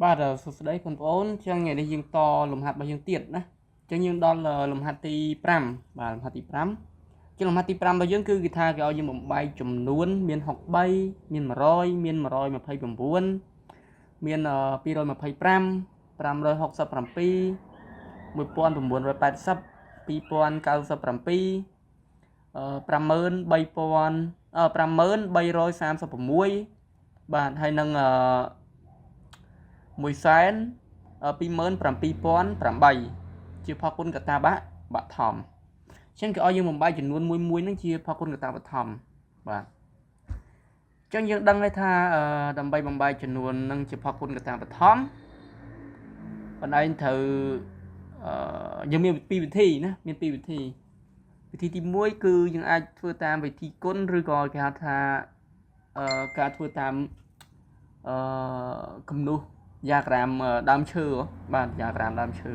បាទសួស្តីបងប្អូនចឹងថ្ងៃនេះយើងតលំហាត់របស់យើងទៀតណាចឹងយើងដល់លំហាត់ទី5បាទលំហាត់ទី5ចឹងលំហាត់ទី5របស់យើងគឺគេថាគេឲ្យយើងបំបែកចំនួនមាន63មាន100មាន129មាន225 567 1980 2097 50336បាទហើយនឹង127,008ជាផលគុណកតាបឋមអញ្ចឹងគេឲ្យយើងបំបែកចំនួនមួយហ្នឹងជាផលគុណកតាបឋមបាទអញ្ចឹងយើងដឹងហើយថាដើម្បីបំបែកចំនួនហ្នឹងជាផលគុណកតាបឋមបណ្ដៃត្រូវយើងមានពីរវិធីណាមានពីរវិធីទី1គឺយើងអាចធ្វើតាមវិធីគុណឬក៏គេហៅថាការធ្វើតាមគំនូសយ៉ាក្រាមដើមឈើបាទយ៉ាក្រាមដើមឈើ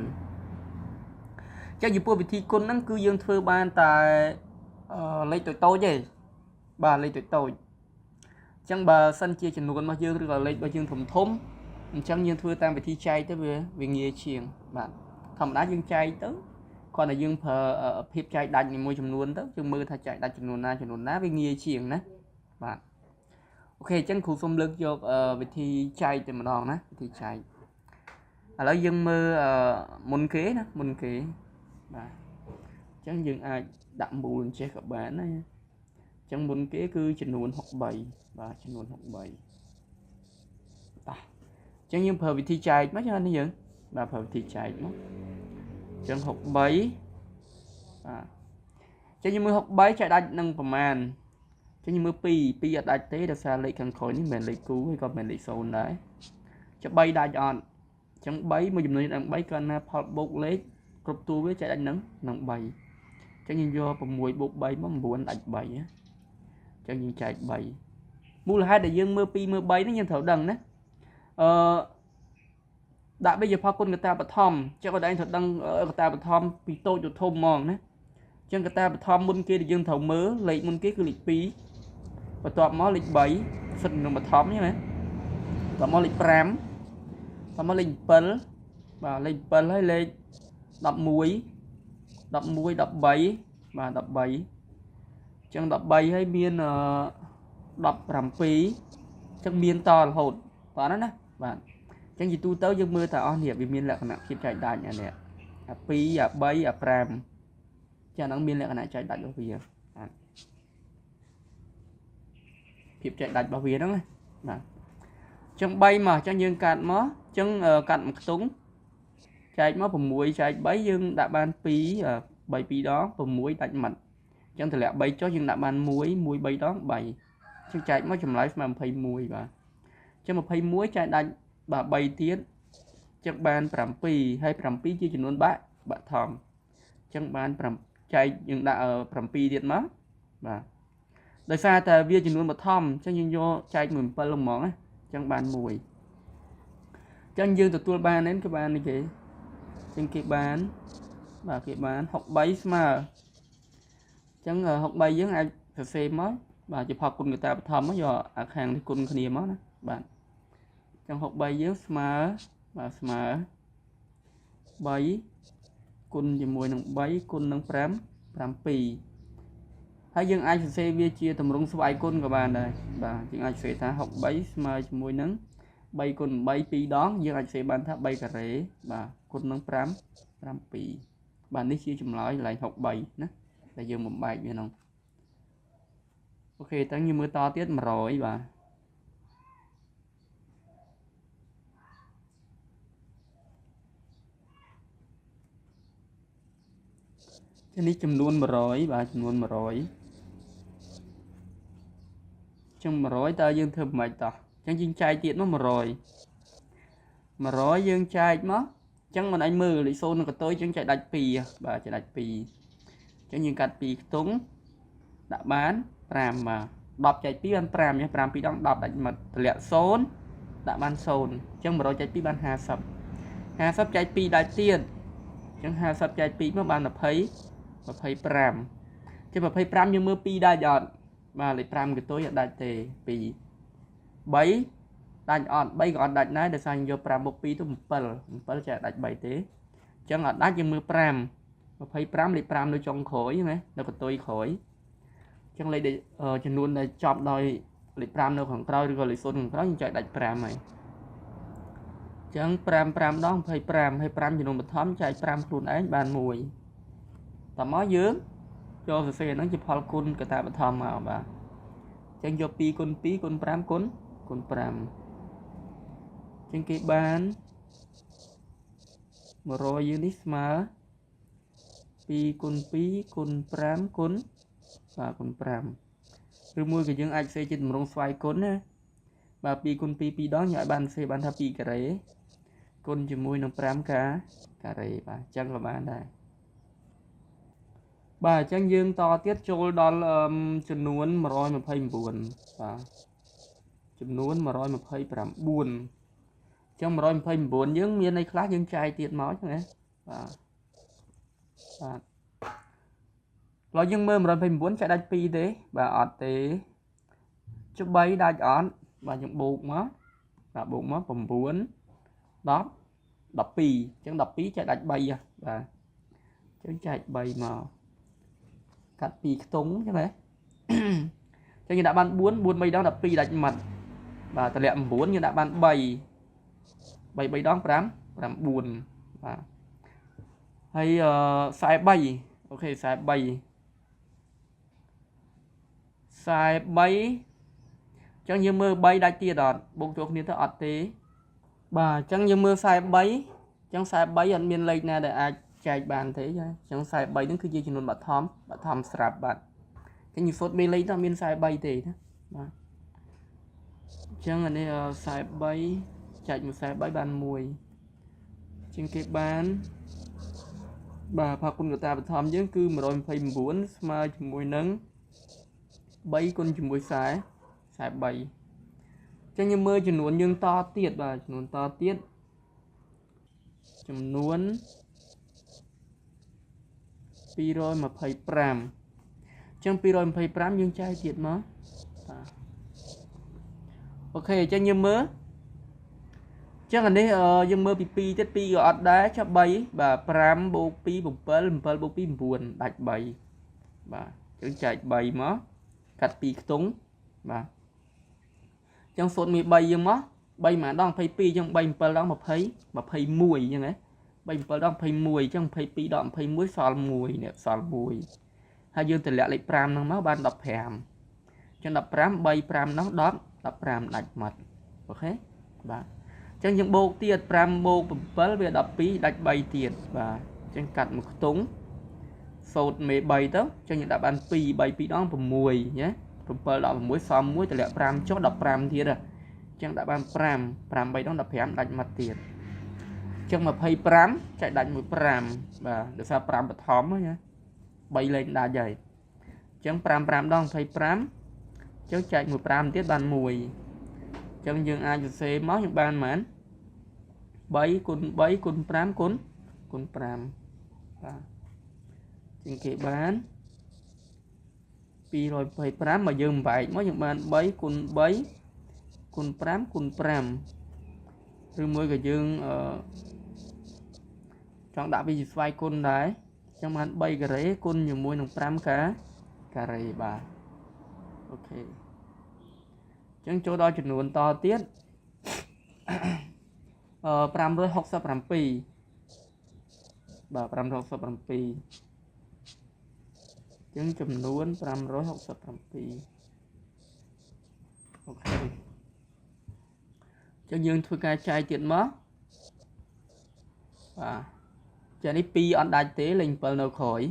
ចឹងចំពោះវិធីគុណហ្នឹងគឺយើងធ្វើបានតែលេខតូចទេបាទលេខតូចអញ្ចឹងបើសិនជាចំនួនរបស់យើងឬក៏លេខរបស់យើងធំអញ្ចឹងយើងធ្វើតាមវិធីចែកទៅវាងាយជាងបាទធម្មតាយើងចែកទៅគ្រាន់តែយើងប្រើភាពចែកដាច់មួយចំនួនទៅយើងមើលថាចែកដាច់ចំនួនណាវាងាយជាងណាបាទអូខេអញ្ចឹងគ្រូសូមលើកយកវិធីចែកតែម្ដងណាវិធីចែកឥឡូវយើងមើលមុនគេណាមុនគេបាទអញ្ចឹងយើងអាចដាក់មូលអញ្ចេះក៏បានដែរអញ្ចឹងមុនគេគឺចំនួន63បាទចំនួន63តោះអញ្ចឹងយើងប្រើវិធីចែកមកចឹងនេះយើងបាទប្រើវិធីចែកមកអញ្ចឹង63បាទអញ្ចឹងយើងមើល63ចែកដាច់នឹងប្រមាណចឹងយើងមើល2អត់ដាច់ទេដោយសារលេខខាងក្រោយនេះមិនមែនលេខគូហើយក៏មិនមែនលេខ0ដែរចុះ3ដាច់អត់អញ្ចឹង3មួយចំនួននឹង3គ្រាន់តែផលបូកលេខគ្រប់តួវាចែកដាច់នឹង3អញ្ចឹងយើងយក6បូក3មក9ដាច់3អញ្ចឹងយើងចែក3មូលហេតុដែលយើងមើល2មើល3នេះយើងត្រូវដឹងណាដាក់វាជាផលគុណកតាបឋមចឹងបងប្អូនត្រូវដឹងកតាបឋមពីតូចទៅធំហ្មងណាចឹងកតាបឋមមុនគេដែលយើងត្រូវមើលលេខមុនគេគឺលេខ2បន្ទាប់មកលេខ3សិតនឹងបឋមហ្នឹងណាបន្ទាប់មកលេខ5បន្ទាប់មកលេខ7បាទលេខ7ហើយលេខ11 13បាទ13អញ្ចឹង13ហើយមាន17អញ្ចឹងមានតរហូតតណាបាទអញ្ចឹងជាទូទៅយើងមើលតែអស់នេះវាមានលក្ខណៈភាពចែកដាច់អានេះអា2អា3អា5ចាហ្នឹងមានលក្ខណៈចែកដាច់របស់វាភាពចែកដាច់របស់វាហ្នឹងណាបាទអញ្ចឹង3មកអញ្ចឹងយើងកាត់មកអញ្ចឹងកាត់មួយខ្ទង់ចែកមក6ចែក3យើងដាក់បាន2 3 2ដង6ដាច់ម៉ាត់អញ្ចឹងតម្លាក់3ចុះយើងដាក់បាន1 1 3ដង3អញ្ចឹងចែកមកចម្លើយស្មើ21បាទអញ្ចឹង21ចែកដាច់បាទ3ទៀតអញ្ចឹងបាន7ហើយ7ជាចំនួនបឋមអញ្ចឹងបាន5ចែកយើងដាក់7ទៀតមកបាទដោយសារតែវាចំនួនបឋមអញ្ចឹងយើងយកចែកមួយ7ហ្មងណាអញ្ចឹងបាន1អញ្ចឹងយើងទទួលបាននេះគេបាននេះគេអញ្ចឹងគេបានបាទគេបាន63ស្មើអញ្ចឹង63យើងអាចសរសេរមកបាទជាផលគុណកតាបឋមមកយកអាខាងនេះគុណគ្នាមកណាបាទអញ្ចឹង63យើងស្មើបាទស្មើ3គុណជាមួយនឹង3គុណនឹង5 7ហើយយើងអាចសរសេរវាជាទម្រង់ស្វ័យគុណក៏បានដែរបាទយើងអាចសរសេរថា63ស្មើជាមួយនឹង3គុណ8 2ដងយើងអាចសរសេរបានថា3ការ៉េបាទគុណនឹង5 7បាទនេះជាចម្លើយកន្លែង63ណាដែលយើងបំបែកវាហ្នឹងអូខេតើយើងមើលតទៀត100បាទនេះចំនួន100បាទចំនួន100ចឹង100តើយើងធ្វើមិនខ្មិចតោះចឹងយើងចែកទៀតមក100យើងចែកមកចឹងមិនឯងមើលលេខ0នឹងកតុយចឹងចែកដាច់2បាទចែកដាច់2ចឹងយើងកាត់2ខ្ទង់ដាក់បាន5បាទ10ចែក2បាន5 5 2ដង10ដាច់មិត្តតម្លាក់0ដាក់បាន0ចឹង100ចែក2បាន50 50ចែក2ដាច់ទៀតចឹង50ចែក2មកបាន25ចឹង25យើងមើល2ដាច់អត់បាទលេខ5កតុយអត់ដាច់ទេ2 3 ដាច់អត់3ក៏អត់ដាច់ដែរដោយសារយើងយក5បូក2ទៅ7ចេះដាច់3ទេអញ្ចឹងអត់ដាច់យើងមើល5 25លេខ5នៅចុងក្រោយណានៅកន្ទុយក្រោយអញ្ចឹងលេខចំនួនដែលចប់ដោយលេខ5នៅខាងក្រោយឬក៏លេខ0ខាងក្រោយយើងចែកដាច់5ហើយអញ្ចឹង5 5 ដង 25 ហើយ5ចំនួនបឋមចែក5ខ្លួនឯងបាន1តមកយើងចូលសរសេរហ្នឹងជាផលគុណកតាបឋមមកបាទអញ្ចឹងយក2គុណ2គុណ5គុណ5អញ្ចឹងគេបាន100យើងនេះស្មើ2គុណ2គុណ5គុណបាទគុណ5ឬមួយក៏យើងអាចផ្សេងជាទម្រង់ស្វ័យគុណណាបាទ2គុណ2 2ដងយើងអាចបានផ្សេងបានថា2ការ៉េគុណជាមួយនឹង5ការ៉េបាទអញ្ចឹងក៏បានដែរបាទអញ្ចឹងយើងតទៀតចូលដល់ចំនួន129បាទចំនួន129អញ្ចឹង129យើងមានន័យខ្លះយើងចែកទៀតមកចឹងណាបាទឡើយយើងមើល129ចែកដាច់2ទេបាទអត់ទេចុះ3ដាច់អត់បាទយើងបូកមកបាទបូកមក9 10 12អញ្ចឹង12ចែកដាច់3បាទអញ្ចឹងចែក3មកកាត់2ខ្ទង់ចឹងហ៎អញ្ចឹងយើងដាក់បាន4 4 3ដង12ដាច់ម៉ាត់បាទតម្លាក់9យើងដាក់បាន3 3 3ដង5 9បាទហើយ43អូខេ43អញ្ចឹងយើងមើល3ដាច់ទៀតអត់បូកចូលគ្នាទៅអត់ទេបាទអញ្ចឹងយើងមើល43អញ្ចឹង43អត់មានលេខណាដែលអាចចែកបានទេអញ្ចឹង43ហ្នឹងគឺជាចំនួនបឋមស្រាប់បាទអញ្ចឹងយើងសូត្រមានលេខទៅមាន43ទេណាបាទអញ្ចឹងអានេះ43ចែកមួយ43បាន1អញ្ចឹងគេបានបាទផាគុណកតាបឋមយើងគឺ129ស្មើជាមួយនឹង3គុណជាមួយ43អញ្ចឹងយើងមើលចំនួនយើងតទៀតបាទចំនួនតទៀតចំនួន225អញ្ចឹង225យើងចែកទៀតមកបាទអូខេអញ្ចឹងយើងមើលអញ្ចឹងអានេះយើងមើលពី2ទៀត2ក៏អត់ដែរចុះ3បាទ5បូក2 7 7បូក2 9ដាច់3បាទអញ្ចឹងចែក3មកកាត់2ខ្ទង់បាទអញ្ចឹងសូត្រមាន3យើងមក3ម៉ាដង22អញ្ចឹង3 7ដង20 21អញ្ចឹងហ៎3 7ដង21អញ្ចឹង22ដង21សល់1នេះសល់1ហើយយើងតម្លាក់លេខ5ហ្នឹងមកបាន15អញ្ចឹង15 3 5នោះ10 15ដាច់ម៉ាត់អូខេបាទអញ្ចឹងយើងបូកទៀត5បូក7វា12ដាច់3ទៀតបាទអញ្ចឹងកាត់មួយខ្ទង់សូត្រមេ3ទៅអញ្ចឹងយើងដាក់បាន2 3 2ដង6ណា7ដល់6សម1តម្លាក់5ចុះ15ទៀតអញ្ចឹងដាក់បាន5 5 3ដង15ដាច់ម៉ាត់ទៀតអញ្ចឹង25ចែកដាច់មួយ5បាទដោយសារ5បឋមណា3លេខដាច់ហើយអញ្ចឹង5 5ដង25អញ្ចឹងចែកមួយ5ទៀតបាន1អញ្ចឹងយើងអាចសរសេរមកយើងបានប៉ុន្មាន3គុណ3គុណ5គុណ5បាទជាងគេបាន225មកយើងបែកមកយើងបាន3គុណ3គុណ5គុណ5ឬមួយក៏យើងចង់ដាក់វាជាស្វ័យគុណដែរអញ្ចឹងបាន3ការ៉េគុណជាមួយនឹង5ការ៉េបាទអូខេអញ្ចឹងចូលដល់ចំនួនតទៀត567បាទ567អញ្ចឹងចំនួន567អូខេអញ្ចឹងយើងធ្វើការចែកទៀតមកបាទចានេះ2អត់ដាច់ទេលេខ7នៅក្រោយ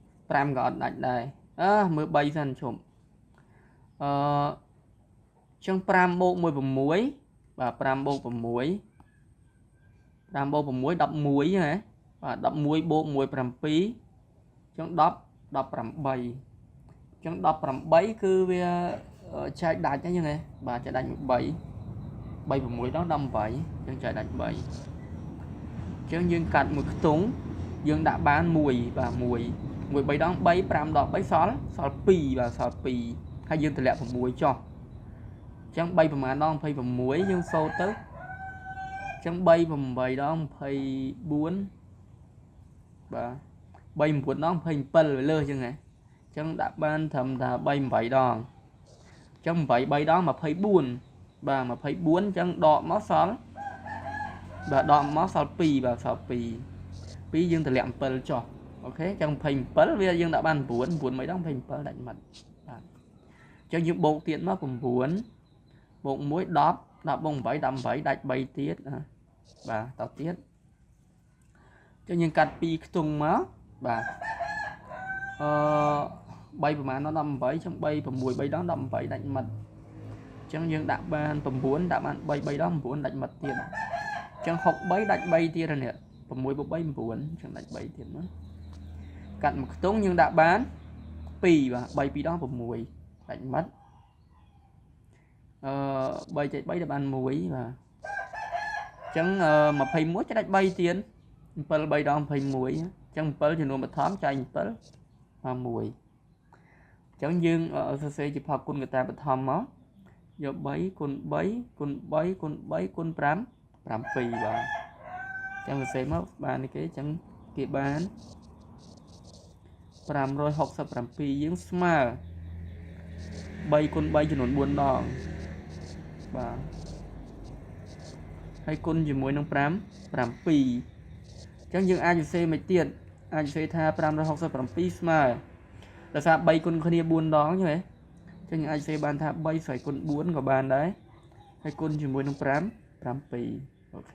5ក៏អត់ដាច់ដែរមើល3សិនជុំអញ្ចឹង5បូក1 6បាទ5បូក6 5បូក6 11ហ៎បាទ11បូក1 7អញ្ចឹង10 18អញ្ចឹង18គឺវាចែកដាច់ហ្នឹងហ៎បាទចែកដាច់មួយ3 6ដង18អញ្ចឹងចែកដាច់3អញ្ចឹងយើងកាត់មួយខ្ទង់យើងដាក់បាន1បាទ1 3ដង3 5ដង3សល់2បាទសល់2ហើយយើងតម្លាក់6ចុះអញ្ chẳng bay mà đong phây vào muối nhưng sâu tới chẳng bay vào bầy đong phây buôn và bay một đong phây pal lơ chứ này chẳng đã ban thầm là bay vậy đòn chẳng vậy bay đó mà phây buồn và mà phây buồn chẳng đọ máu xóa và đọ máu xóa pì và xóa pì dương từ lẹm pal cho ok chẳng phây pal bây giờ dương đã ban buồn mấy đong phây pal đánh mặt cho những bộ tiền nó cũng buồn bộ muối đóp đập bông vẫy đầm vẫy đạch bay tiết và tao tiết cho những cắt pi tung má và bay mà nó đâm vẫy trong bay và mùi bay đó đâm vẫy đánh mật trong những đạn ban tầm buồn đạn ban bay đó buồn đánh mật tiền trong học bay đánh bay tiền rồi nè và mùi bộ bay buồn trong đánh bay tiền nữa cặn một tốn nhưng đạn bán pi và bay pi đó và mùi đánh mất bay chạy bay để bàn muối và chẳng mà phải muối cho đánh bay tiền pal bay đó phải muối chẳng pal thì nó mà thám cho anh pal mà muối chẳng dương ở xe chụp học con người ta bị thầm đó giờ bấy con pram pì và chẳng xe mất bàn cái chẳng kịp bán pram rồi học sập pram pì dương smart bay cho nó buồn đòn và hay con gì muối nông pram pì chẳng những ai xe mấy tiền ai xe tha pram rồi học sập pram pì smart là sao bay con kia buồn đó như vậy cho những ai xe bàn tha bay phải con buồn của bàn đấy hay con gì muối nông pram pì ok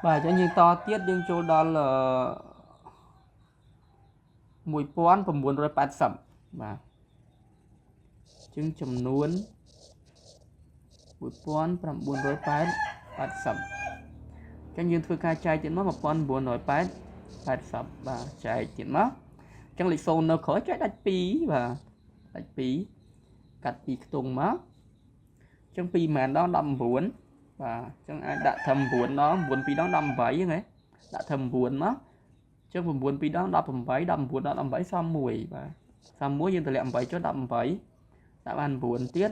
và cho những to tiết nhưng chỗ đó là mùi pón và muốn rồi bát sẩm và chứng chấm nuốn mùi pón và muốn rồi bát sẩm cho những thưa ca trai chuyện mất một con buồn rồi bát sẩm và trai chuyện mất trong lịch sâu nó khỏi trái đạch pí cắt pí tung mất trong pí mà đó đâm buồn và trong ai đã thầm buồn đó buồn pí đó đâm váy ấy đã thầm buồn mất trong vùng buồn pí đó đâm váy đâm buồn đó đâm váy xong mùi và xong muối nhưng từ lẹm váy cho đâm váy đã ban buồn tiết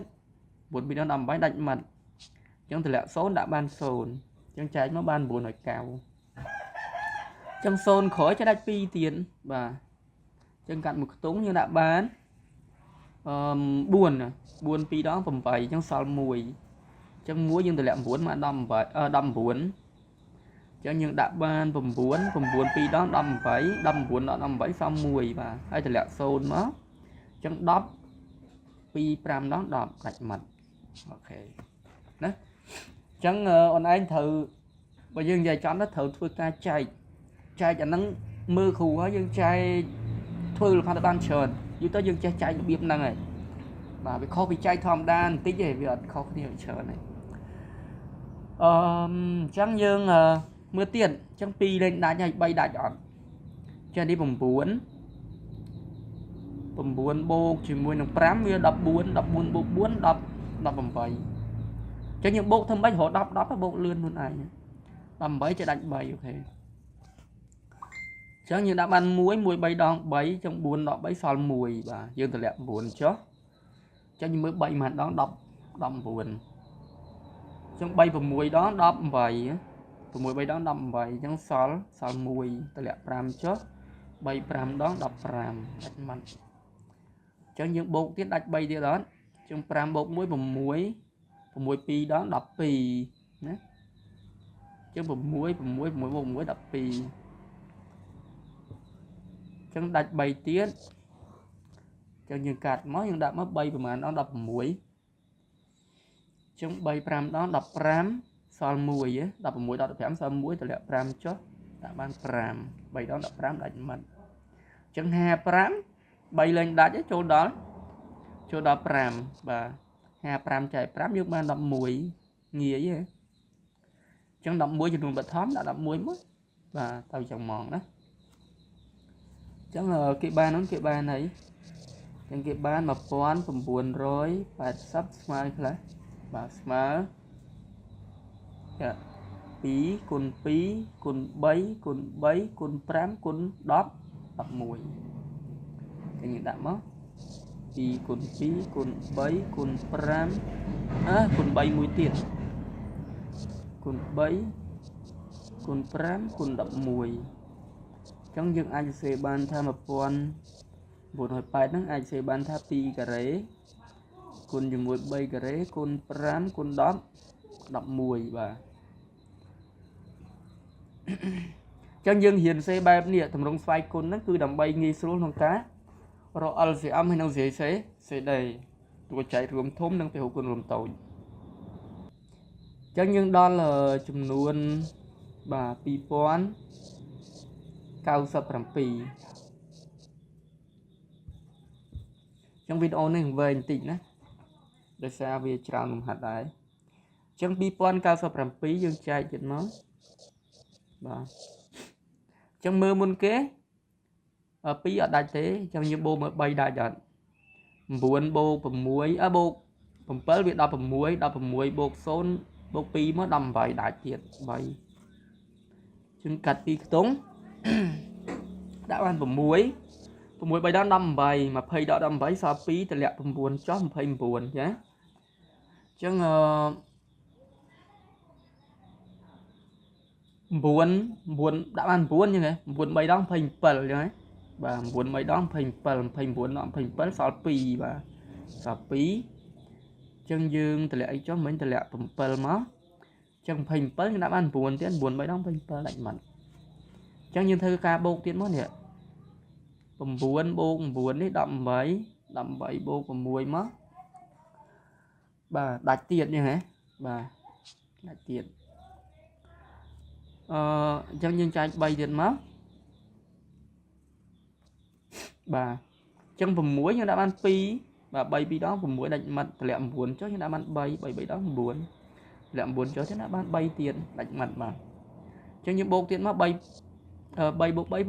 buồn pí đó đâm váy đánh mặt trong từ lẹm số đã ban sồn trong trái nó ban buồn ở cao trong sồn khỏi cho đạch pi tiền và chân cạnh một túng như đã bán buồn pí đó phẩm váy trong sao mùi trong muối nhưng từ lẹm buồn mà đâm buồn cho những đạn ban vùng buồn pi đó đâm váy xong mùi và hay từ lẹm sồn nó trong đắp pi pram đó đọp gạch mặt ok đấy chẳng anh thử bây giờ giờ cho nó thử thôi ca chạy cho nó mưa khù hóa dương trai thôi là phan ban trơn như tới dương trai biết năng này và bị khó bị trai thòm đan tí về việc khó nhiều trơn này chẳng dương mưa tiền chẳng pi lên đá nhảy bay đại chọn cho đi vùng buồn bô chỉ mùi nồng pram vừa đập buồn đập vòng vậy cho những bộ thâm bách họ đập cái bộ lươn luôn này đầm bấy cho đánh bầy ok chẳng như đã ban muối bay đòn bấy trong buồn đọ bấy sòi mùi và dương từ lẹm buồn chó cho những mới bay mà đó đập buồn trong bay vào mùi đó đập vậy mùi bay đó đâm vậy trong sòi mùi từ lẹm pram chó bay pram đó đập pram đánh mạnh cho những bộ tiết đạch bay đi đó trong pram bộ muối pi đó đập pì nhé chứ muối đập pì chẳng đạch bay tiết cho những cạt máu những đạn mất bay mà nó đập muối trong bay pram đó đập pram sòi mùi á đập muối đó đập sòi muối từ lẹm pram chó đã ban pram bay đó đập pram đánh mạnh chẳng hà pram bay lên đá cái chỗ đó pram và hà pram chạy pram nhưng mà đập muối nghĩa vậy chẳng đập muối cho đường bật thóm đã đập muối mất và tao chẳng mòn đó chẳng là cái ba này chẳng cái ba mà pon phẩm buồn rồi và sắp smile lại và smile pí cồn bấy cồn pram cồn đóp 11 cái những đã mất 2 គុណ 2 គុណ 3 គុណ 5 គុណ 3 មួយទៀតគុណ 3 គុណ 5 គុណ 11 ចឹងយើងអាចសរសេរបានថា 1908 ហ្នឹងអាចសរសេរបានថា 2 ការ៉េគុណជាមួយ 3 ការ៉េគុណ 5 គុណ 10 11 បាទចឹងយើងរៀនសរសេរបែបនេះតម្រងស្វ័យគុណហ្នឹងគឺដើម្បីងាយស្រួលក្នុងការរក LCM ហើយនឹង CD តួចែករួមធំនិងពហុគុណរួមតូចចឹងយើងដល់ចំនួនបាទ 2097 ចឹងវីដេអូនេះវែងបន្តិចណាដោយសារវាច្រើនលំហាត់ដែរចឹង 2097 យើងចែកទៀតមកបាទចឹងមើលមុនគេ2អត់ដាច់ទេចឹងយើងបូកមើល3ដាច់អត់9បូក6បូក7វា16 16បូក0បូក2មក18ដាច់ទៀត3ចឹងកាត់ពីខ្ទង់ដាក់បាន6 6 3ដល់18 20ដល់18សល់2តម្លាក់9ចុះ29ចាចឹង9 ដាក់បាន9ចឹងហ៎9 3ដល់27ចឹងហ៎បាទ9 3ដល់27 29ដល់27សល់2បាទសល់2ចឹងយើងតម្លាក់អីចុះមិញតម្លាក់7មកចឹង27យើងដាក់បាន9ទៀត9 3ដល់27ដាច់មកចឹងយើងធ្វើការបូកទៀតមកនេះ9បូក9នេះ18 18បូក6មកបាទដាច់ទៀតចឹងហ៎បាទដាច់ទៀតអញ្ចឹងយើងចែក3ទៀតមកបាទអញ្ចឹង6យើងដាក់បាន2បាទ3 2ដង6ដាច់មាត់តម្លាក់9ចុះយើងដាក់បាន3 3 3ដង9តម្លាក់9ចុះយើងដាក់បាន3ទៀតដាច់មាត់បាទអញ្ចឹងយើងបូកទៀតមក3 3បូក3 6 6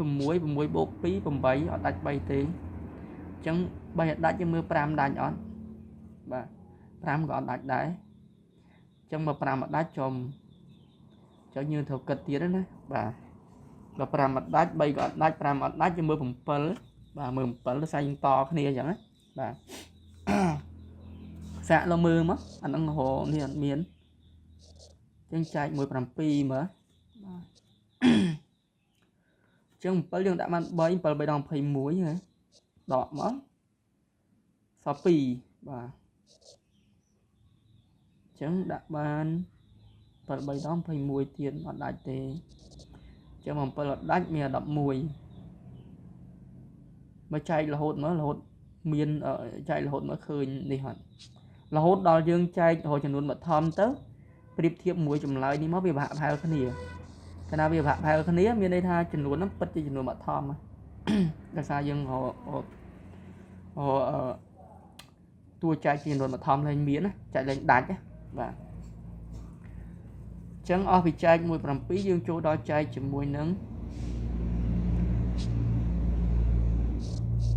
បូក2 8អត់ដាច់3ទេអញ្ចឹង3អត់ដាច់យើងមើល5ដាច់អត់បាទ5ក៏អត់ដាច់ដែរអញ្ចឹងមក5អត់ដាច់ចំចឹងយើងត្រូវគិតទៀតណាបាទដល់5អត់ដាច់3ក៏អត់ដាច់5អត់ដាច់យើងមើល7បាទមើល7ដូចយើងតគ្នាអញ្ចឹងណាបាទសាកលមើលមកអាហ្នឹងរហនេះអត់មានចឹងចែកមួយ7មើលបាទចឹង7យើងដាក់បាន3 7 3ដង21ហ៎ដកមកសល់2បាទចឹងដាក់បាន7 3ដង21ទៀតអត់ដាច់ទេចឹង7អត់ដាច់មាន11មកចែករហូតមើលរហូតមានចែករហូតមកឃើញនេះហត់រហូតដល់យើងចែករហូតចំនួនបឋមទៅប្រៀបធៀបមួយចម្លើយនេះមកវាប្រហាក់ប្រហែលគ្នាកាលណាវាប្រហាក់ប្រហែលគ្នាមានន័យថាចំនួនហ្នឹងពិតជាចំនួនបឋមដោយសារយើងតួចែកចំនួនបឋមលែងមានណាចែកលែងដាច់ណាបាទចឹងអស់ពីចែក1 7យើងចូលដល់ចែកជាមួយនឹង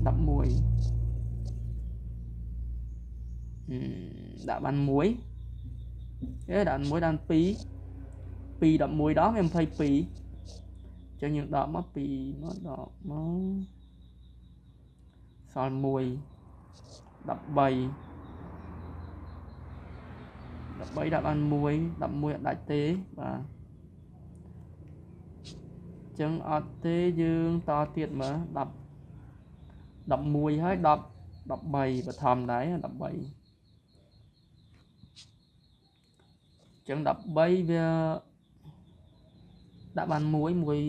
11ដាក់បាន1ដាក់1ដាក់2 2 11ដងវា22ចឹងយើងដកមក2មកដកមកសល់1 13 13ដាក់បាន1 11អត់ដាច់ទេបាទចឹងអត់ទេយើងតទៀតមើល10 11ហើយ10 13បឋមដែរ13ចឹង13វាដាក់បាន1 13មក0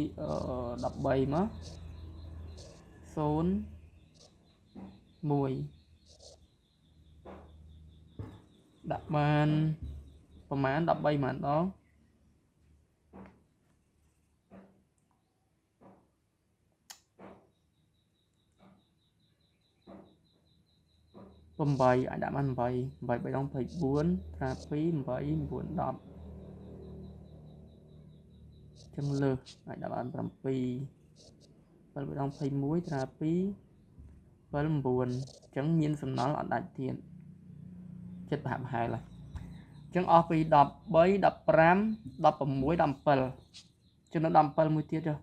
1ដាក់បានប្រមាណ13ម៉ានដង8អាចដាក់បាន8 8 3ដង24ថា2 8 9 10ចឹងលើសអាចដាក់បាន7 7 ដង21ថា2 7 9ចឹងមានសំណល់អត់ដាច់ទៀតចិត្តប្រហាក់ប្រហែលហើយចឹងអស់ពី13 15 16 17ចំណុច17មួយទៀតចុះ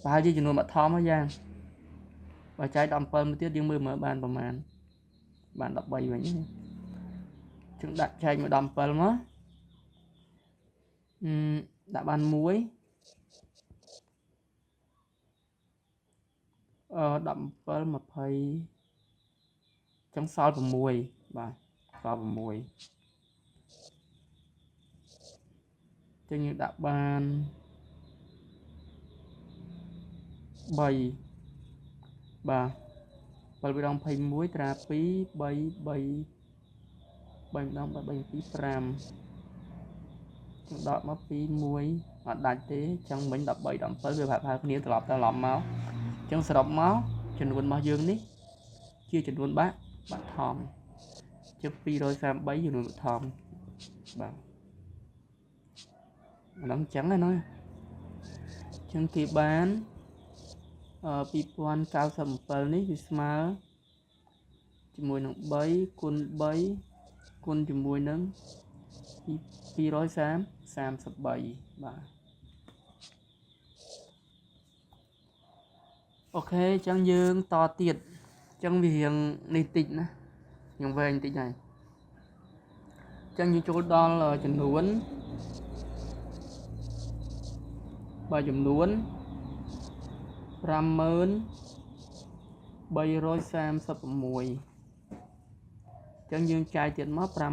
bao nhiêuចំនួនបឋមហ្នឹងយ៉ាងបើចែកដល់7មួយទៀតយើងមើលបានប្រមាណបាន13វិញចឹងដាក់ចែកមកដល់7មកដាក់បាន1 17 20 ចឹងសល់6បាទសល់6ចឹងយើងដាក់បាន3បាទ7 × 21ត្រា2 3 3 3 ម្ដង3 2 5ចឹងដកមក2 1អត់ដាច់ទេចឹងមិញ13 17វាប្រហែលគ្នាត្រឡប់ទៅឡំមកចឹងសរុបមកចំនួនរបស់យើងនេះជាចំនួនបឋមជិះ233ចំនួនបឋមបាទអានោះអញ្ចឹងណាចឹងគេបាន2097នេះវាស្មើជាមួយនឹង3 គុណ 3 គុណជាមួយនឹង233បាទអូខេអញ្ចឹងយើងតទៀតអញ្ចឹងវារៀងនេះតិចណាយើងវែងតិចហើយអញ្ចឹងយើងចូលដល់ចំនួនបាទចំនួន50336ចឹងយើងចាយទៀតមក50336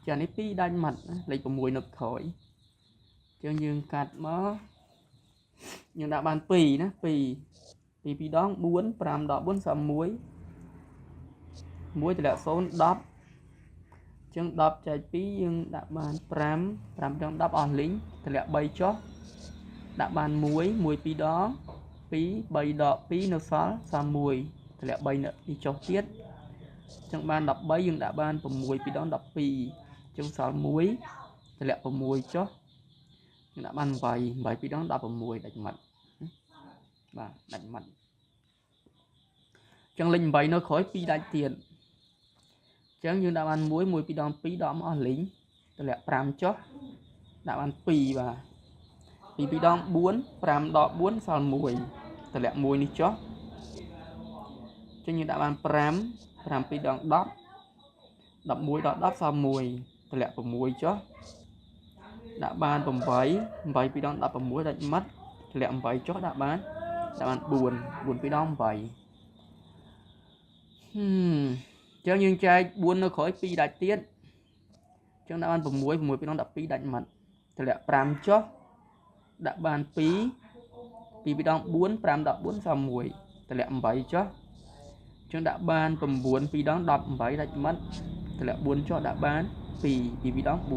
ចានេះ2ដាច់ម៉ាត់លេខ6នៅក្រោយចឹងយើងកាត់មកយើងដាក់បាន2ណា2 2 ដង4 5 ដក 4 សល់1 1តម្លាក់0 10ចឹង10ចែក2យើងដាក់បាន5 5 10 អស់លីងតម្លាក់3ចុះដាក់បាន1 1 2 ដង 2 3 ដក 2 នៅសល់1តម្លាក់3នេះចុះទៀតចឹងបាន13យើងដាក់បាន6 2 ដង 12ចឹងសល់1តម្លាក់6ចុះយើងដាក់បាន8 8 2 ដង 16ដាច់ម៉ាត់បាទដាច់ម៉ាត់ចឹងលេខ8នៅក្រោយ2ដាច់ទៀតចឹងយើងដាក់បាន1 1 2 ដង 2 ដកមកអស់លីងតម្លាក់5ចុះដាក់បាន2បាទ2 2 ដង 4 5 ដក 4 សល់1តម្លាក់1នេះចុះចឹងយើងដាក់បាន5 5 2 ដង 10 11 ដក 10 សល់1តម្លាក់6ចុះដាក់បាន8 8 2 ដង 16ដាច់ម៉ាត់តម្លាក់8ចុះដាក់បាន4 4 2 ដង 8ចឹងយើងចែក4នៅក្រោយ2ដាច់ទៀតចឹងដាក់បាន6 6 2 ដង 12ដាច់ម៉ាត់តម្លាក់5ចុះដាក់បាន2 2 2 ដង 4 5 ដក 4 សល់1តម្លាក់8ចុះចឹងដាក់បាន9 2 ដង 18ដាច់ម៉ាត់តម្លាក់4ចុះដាក់បាន2 2 2 ដង 4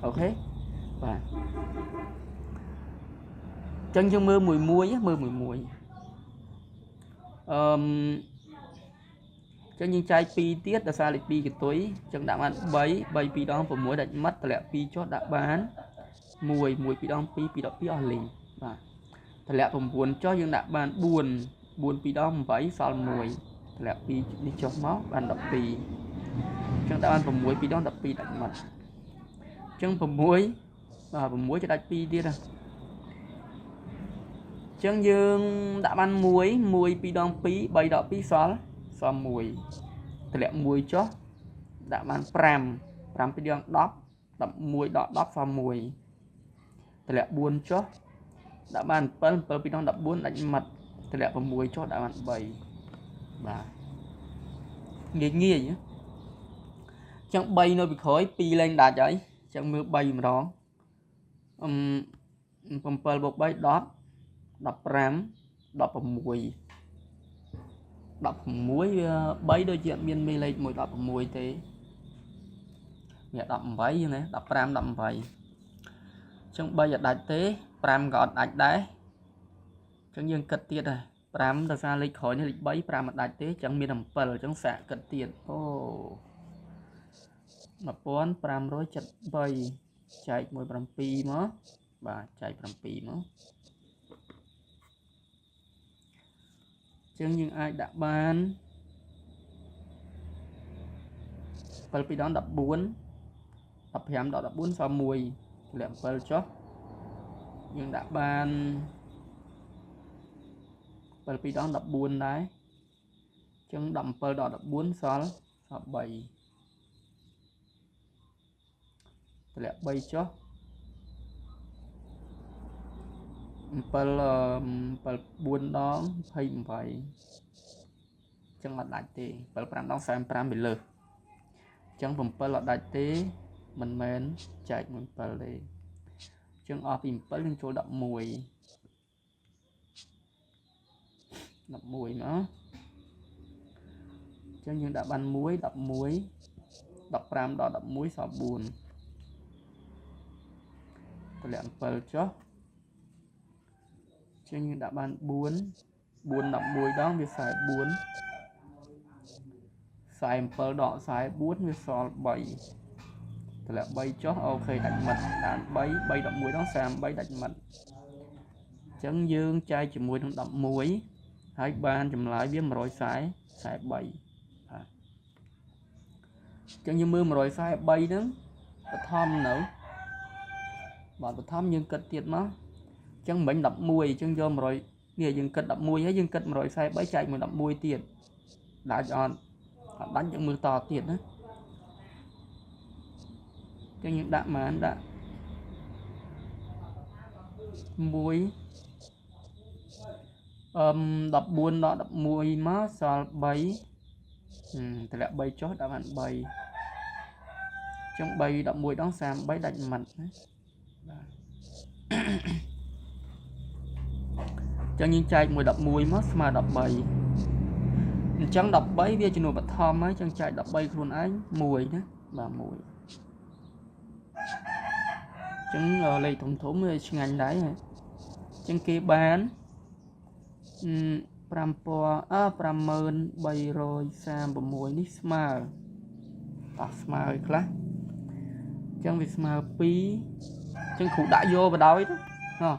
អូខេបាទចឹងយើងមើលមួយមើលមួយចឹងយើងចែក2ទៀតដោយសារលេខ2កតុយចឹងដាក់បាន3 3 2 ដង 6ដាច់ម៉ាត់តម្លាក់2ចុះដាក់បាន1 1 2 ដង 2 2 12អស់លីងបាទតម្លាក់9ចុះយើងដាក់បាន4 4 2 ដង 8សល់1តម្លាក់2នេះចុះមកបាន12ចឹងដាក់បាន6 2 ដង 12ដាច់ម៉ាត់ចឹង6បាទ6จะដាច់2ទៀតចឹងយើងដាក់បាន1 1 2 ដង 2 3 ដក 2 សល់1តម្លាក់1ចុះដាក់បាន5 5 2 ដង 10 11 ដក 10 សល់1តម្លាក់4ចុះដាក់បាន7 7 2 ដង 14ដាច់ម៉ាត់តម្លាក់6ចុះដាក់បាន3បាទងាយចឹង3នៅពីក្រោយ2លែងដាច់ហើយចឹងមើល3ម្ដង7 + 3 10 15 16 3ដូចជាអត់មានមេលេខ1 16ទេវា18ហ្នឹងណា15 18ចឹង3អត់ដាច់ទេ5ក៏អត់ដាច់ដែរចឹងយើងគិតទៀតដែរ5ដោយសារលេខក្រោយនេះលេខ3 5អត់ដាច់ទេចឹងមាន7ចឹងសាកគិតទៀតអូ1573ចែក1 7មកបាទចែក7មកចឹងយើងអាចដាក់បាន7 2 ដង 14 15 ដក 14 សល់1 ទម្លាក់7ចុះយើងដាក់បាន7 2 ដង 14 ដែរអញ្ចឹង17 ដល់ 14 សល់3ទម្លាក់3ចុះ7 4 ដង 28អញ្ចឹងអត់ដាច់ទេ7 5 ដង 45វាលើសអញ្ចឹង7អត់ដាច់ទេមិនមែនចែកមួយ7ទេអញ្ចឹងអស់ពី7យើងចូល11មកអញ្ចឹងយើងដាក់បាន1 11 15ដល់11សល់4ទម្លាក់7ចុះអញ្ចឹងយើងដាក់បាន4 11 ដងវា44 47ដក44វាសល់3ទម្លាក់3ចុះអូខេដាច់មិត្តបាន3 11ដង33ដាច់មិត្តអញ្ចឹងយើងចែកជាមួយនឹង11ហើយបានចម្លើយវា143បាទអញ្ចឹងយើងមើល143ហ្នឹងបឋមនៅបាទបឋមយើងគិតទៀតមកអញ្ចឹងមិញ11អញ្ចឹងយក100នេះយើងគិត11ហើយយើងគិត143ចែកមួយ11ទៀតដាច់អត់ដាច់យើងមើលតទៀតណាអញ្ចឹងយើងដាក់ម៉ានដាក់1 14ដល់11មកសល់3ទម្លាក់3ចុះដាក់បាន3អញ្ចឹង3 11ដង33ដាច់មិត្តណាបាទអញ្ចឹងយើងចែកមួយ11មកស្មើ13អញ្ចឹង13វាចំនួនបឋមហើយអញ្ចឹងចែក13ខ្លួនឯង1ណាបាទ1អញ្ចឹងលេខធំវាឆ្ងាញ់ដែរអញ្ចឹងគេបាន5336នេះស្មើអស់ស្មើឲ្យខ្លះអញ្ចឹងវាស្មើ2អញ្ចឹងគ្រូដាក់យកបដ ாய் ណោះ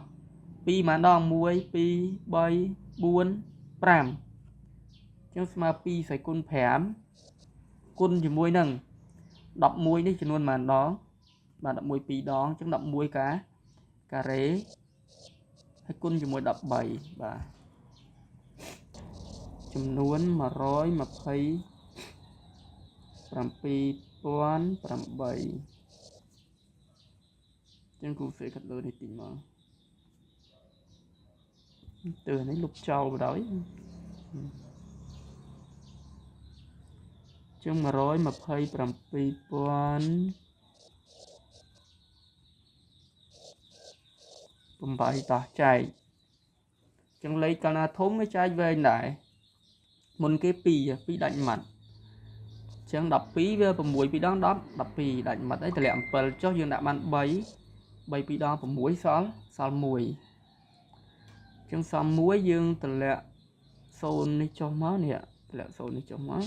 2ម៉ានដង1 2 3 4 5អញ្ចឹងស្មើ2សេគុណ5គុណជាមួយនឹង11នេះចំនួនម៉ានដងបាទ11 2ដងអញ្ចឹង11ការ៉េហើយគុណជាមួយ13បាទចំនួន127,008ចឹងគ្រូសេកាត់លើនេះតិចមកទៅនេះលុបចោលបដ ாய் ចឹង127,008តោះចែកចឹងលេខកាលណាធំវាចែកវែងដែរមុនគេ2ដាច់ម៉ាត់ចឹង12វា6 2ដង10 12ដាច់ម៉ាត់អីតម្លាក់7ចុះយើងដាក់បាន3 2ដង6សល់1ចឹងសល់1យើងតម្លាក់0នេះចុះមកនេះតម្លាក់0នេះចុះមក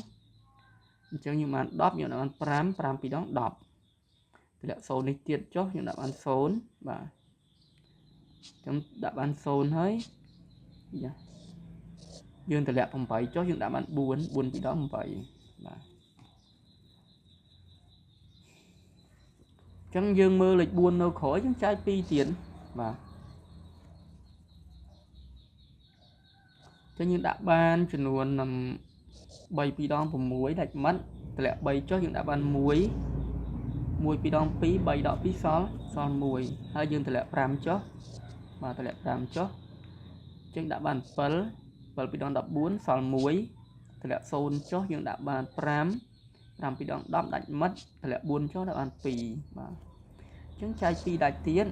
អញ្ចឹងយើងបាន10យើងដាក់បាន5 2ដង10តម្លាក់0នេះទៀតចុះយើងដាក់បាន0បាទចឹងដាក់បាន0ហើយយើងតម្លាក់8ចុះយើងដាក់បាន4 2ដង8បាទចឹងយើងមើលលេខ4នៅក្រោយយើងចែក2ទៀតបាទចឹងយើងដាក់បានចំនួន3 2ដង6ដាច់ម៉ាត់តម្លាក់3ចុះយើងដាក់បាន1 2ដង2 3ដក2សល់1ហើយយើងតម្លាក់5ចុះបាទតម្លាក់5ចុះចឹងដាក់បាន7 2ដង14សល់1តម្លាក់0ចុះយើងដាក់បាន5 2ដង10ដាច់ម៉ាត់តម្លាក់4ចុះដាក់បាន2បាទអញ្ចឹងចែក2ដាច់ទៀត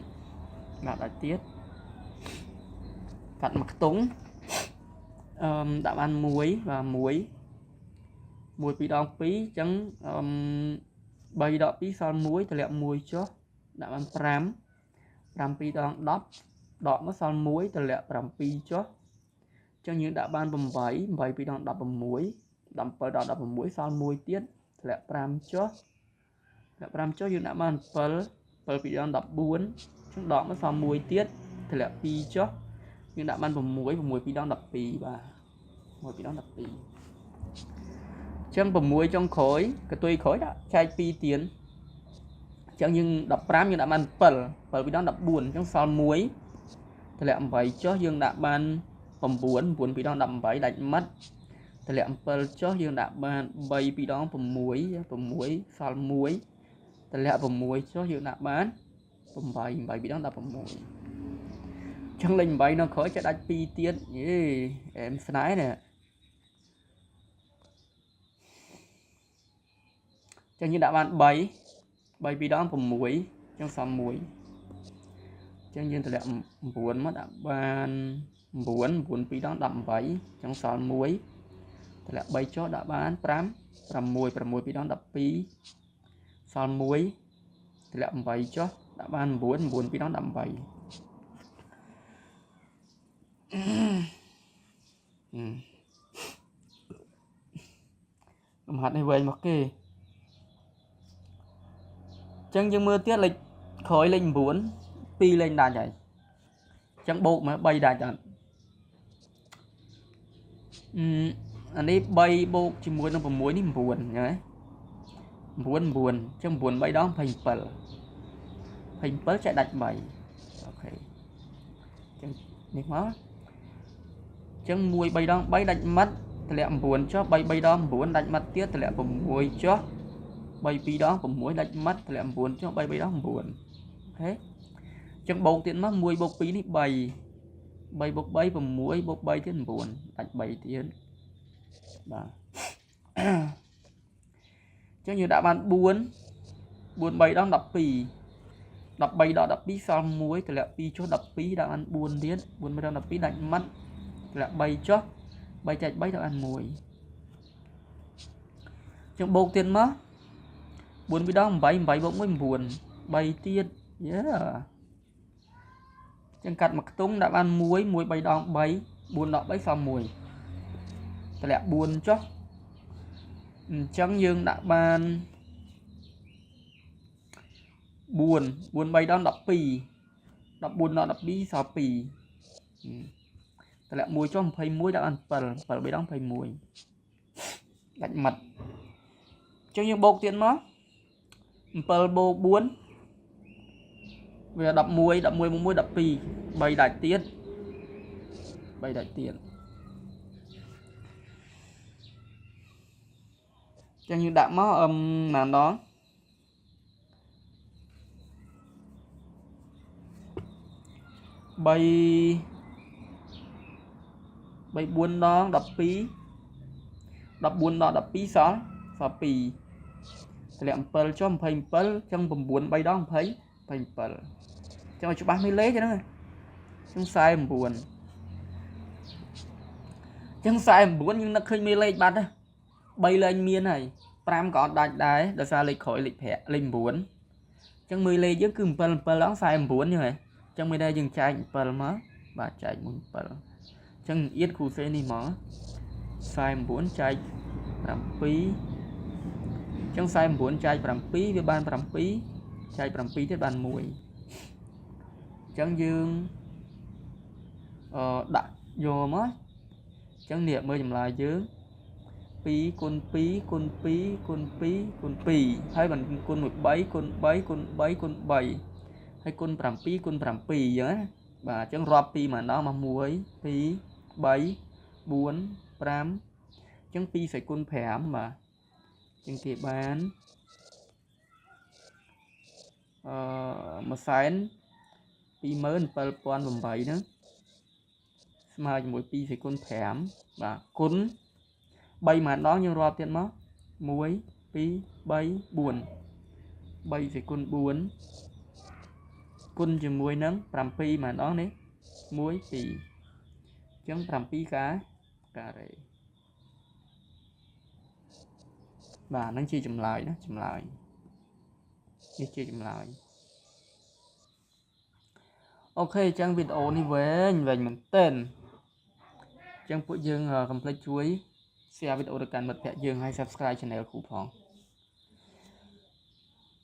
បាទដាច់ទៀតកាត់មួយខ្ទង់ដាក់បាន1បាទ1 2ដង2អញ្ចឹង3ដក2សល់1តម្លាក់1ចុះដាក់បាន5 2ដង10ដកមកសល់1តម្លាក់7ចុះអញ្ចឹងយើងដាក់បាន8 2ដង16 17ដល់16សល់1ទៀតតម្លាក់5ចុះតម្លាក់5ចុះយើងដាក់បាន7 2ដង14អញ្ចឹងដកមកសល់1ទៀតតម្លាក់2ចុះយើងដាក់បាន6 2ដង12បាទ6 2ដង12អញ្ចឹង6ចុងក្រោយកតុយក្រោយដាក់ចែក2ទៀត chẳng nhưng đập pram nhưng đã ban pal pal vì đó đập buồn trong sao muối thì lẹ vậy cho dương đã ban phẩm buồn vì đó đập vậy đánh mất thì lẹ pal cho dương đã ban bay vì đó phẩm muối sao muối thì lẹ phẩm muối cho dương đã bán phẩm bảy vì đó đập phẩm muối chẳng linh vậy nó khỏi cho đánh pi tiết em sái nè chẳng như đã ban bảy vì đó phẩm muối trong sao muối chẳng như là buồn mất ban buồn vì đó đậm vậy trong sao muối thì là bay cho đã bán pram muối vì đó đập pi sao muối thì là vậy cho đã ban buồn vì đó đậm vậy hạt này về mặc kê chẳng như mưa tiết lịch khói lên buồn pi lên đàn vậy chẳng bộ mà bay đàn chẳng anh ấy bay bộ chỉ muốn nó vào muối đi buồn nhá buồn trong buồn bay đó hình pal chạy đặt bảy ok chẳng chẳng muối bay đó bay đặt mắt thì lại buồn cho bay đó buồn đặt mắt tiết thì lại vào muối cho bay pi đó vào muối đặt mắt thì lại buồn cho bay đó buồn thế chẳng bộ tiền mắt muối bột pi đi bay bột bay vào muối bột bay tiền buồn đặt bảy tiền đó chứ như đã bán buồn bay đó đập bay đó đập pi sao muối thì lại pi cho đập pi đã ăn buồn điên buồn bay đó đập pi đánh mắt thì lại bay cho bay chạy bay đó ăn muối trong bột tiền mất buồn với đó bay bỗng mới buồn bay tiền chẳng cắt mặt tung đã ăn muối bay đó bay buồn đó bay sao muối thì lại buồn cho chẳng dương đã ban buồn bay đó đập pi đập buồn nó đập pi sao pi thì lại muối cho phải muối đã ăn pal bay đó phải muối đánh mặt chẳng dương bột tiền nó pal bô buồn về đập muối đập pi bay đại tiền chẳng như đã máu làm đó bay buồn đó đập buồn đó đập pi sao pi thì lại pal cho phải pal trong buồn bay đó phải pal cho cho 30 lấy cho nó trong sai buồn nhưng nó khơi mê lên bắt bay lên miên này pram có đại đái đã xa lịch khỏi lịch hẹ lên buồn chẳng 10 lấy chứ cứ pal đó sai buồn như vậy chẳng mới đây dừng chạy pal má bà chạy muốn pal chẳng ít khu xe đi mở sai buồn chạy làm phí chẳng sai buồn chạy làm phí với ban làm phí chạy làm phí tới bàn mùi chẳng dương đặt vô mất chẳng niệm mới chùm lại chứ pi con pi hay bằng con một bấy con bảy hay con pram pi vậy bà chẳng rọp pi mà nó mà muối pi bảy buồn pram chẳng pi phải con phèm mà chẳng kịp bán mà sáng pi mới pal pon bằng bảy nữa mà mỗi pi phải con thèm và cún bay mà đó như ro tiền mất muối pi bay buồn bay phải con buồn cún chừng muối nắng làm pi mà đó đấy muối pi chẳng làm pi cá đấy và nó chia chùm lại chia chùm lại ok trang video này về mình tên trang phụ dương complete chuối share video được cản bật dương hay subscribe channel của phòng